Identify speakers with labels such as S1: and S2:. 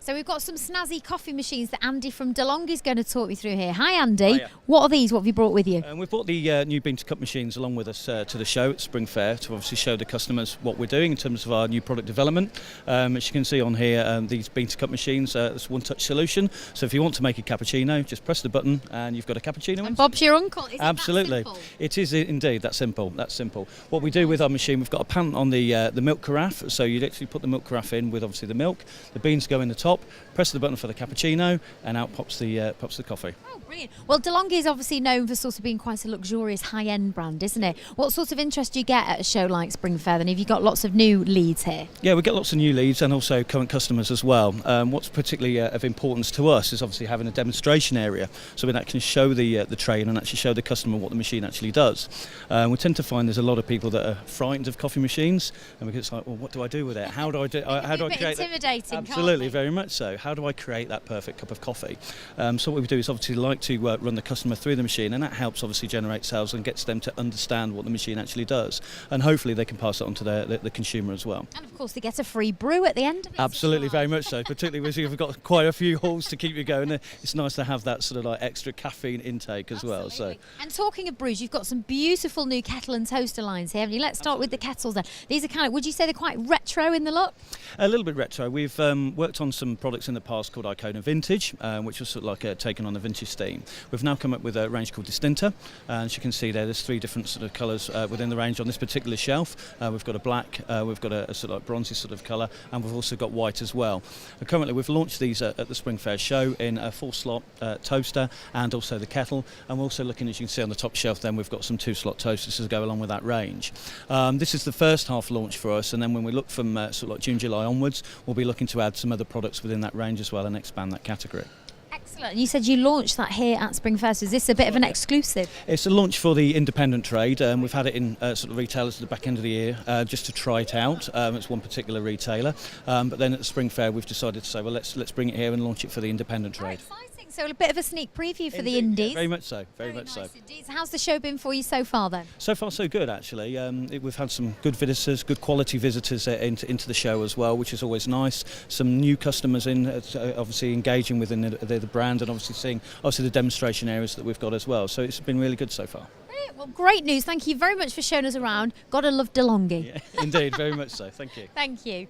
S1: So we've got some snazzy coffee machines that Andy from Delonghi is going to talk me through here. Hi Andy,
S2: Hiya.
S1: What are these? What have you brought with you?
S2: We've brought the new bean to cup machines along with us to the show at Spring Fair to obviously show the customers what we're doing in terms of our new product development. As you can see on here, these bean to cup machines, it's a one-touch solution. So if you want to make a cappuccino, just press the button and you've got a cappuccino.
S1: And Bob's your uncle. Is
S2: Absolutely,
S1: it that simple?
S2: it is indeed that simple. That's simple. What we do with our machine, we've got a pan on the milk carafe. So you literally put the milk carafe in with obviously the milk. The beans go in the top. Press the button for the cappuccino, and out pops the coffee.
S1: Oh, brilliant. Well, Delonghi is obviously known for sort of being quite a luxurious high-end brand, isn't it? What sort of interest do you get at a show like Spring Fair? Then have you got lots of new leads here?
S2: Yeah, we get lots of new leads and also current customers as well. What's particularly of importance to us is obviously having a demonstration area, so we can show the train and actually show the customer what the machine actually does. We tend to find there's a lot of people that are frightened of coffee machines, and we get like, well, what do I do with it? How do I do? How do I create that?
S1: Intimidating,
S2: Absolutely, very much so. How do I create that perfect cup of coffee? So what we do is obviously like to run the customer through the machine, and that helps obviously generate sales and gets them to understand what the machine actually does, and hopefully they can pass it on to the consumer as well.
S1: And of course they get a free brew at the end of it.
S2: Absolutely, very much so. Particularly as you've got quite a few halls to keep you going. It's nice to have that sort of like extra caffeine intake as well. So.
S1: And talking of brews, you've got some beautiful new kettle and toaster lines here, haven't you? Let's start with the kettles then. These are kind of, would you say they're quite retro in the look?
S2: A little bit retro. We've worked on some products in the past called Icona Vintage, which was sort of like taken on the vintage theme. We've now come up with a range called Distinta, and as you can see there's three different sort of colours within the range on this particular shelf. We've got a black, we've got a sort of like bronzy sort of colour, and we've also got white as well. Currently we've launched these at the Spring Fair show in a 4-slot toaster and also the kettle, and we're also looking, as you can see on the top shelf then, we've got some 2-slot toasters to go along with that range. This is the first half launch for us, and then when we look from sort of like June, July onwards, we'll be looking to add some other products within that range as well and expand that category.
S1: Excellent. You said you launched that here at Spring Fair, so is this a bit of an exclusive?
S2: It's a launch for the independent trade. We've had it in sort of retailers at the back end of the year just to try it out. It's one particular retailer, but then at the Spring Fair we've decided to say, well, let's bring it here and launch it for the independent trade.
S1: Exciting. So a bit of a sneak preview for the indies.
S2: Yeah, very much so. Very much
S1: nice
S2: so.
S1: Indeed. How's the show been for you so far then?
S2: So far so good actually. We've had some good visitors, good quality visitors into the show as well, which is always nice. Some new customers in, obviously engaging within the brand, and obviously seeing the demonstration areas that we've got as well. So it's been really good so far.
S1: Brilliant. Well, great news. Thank you very much for showing us around. Gotta love Delonghi.
S2: Yeah, indeed, very much so. Thank you.
S1: Thank you.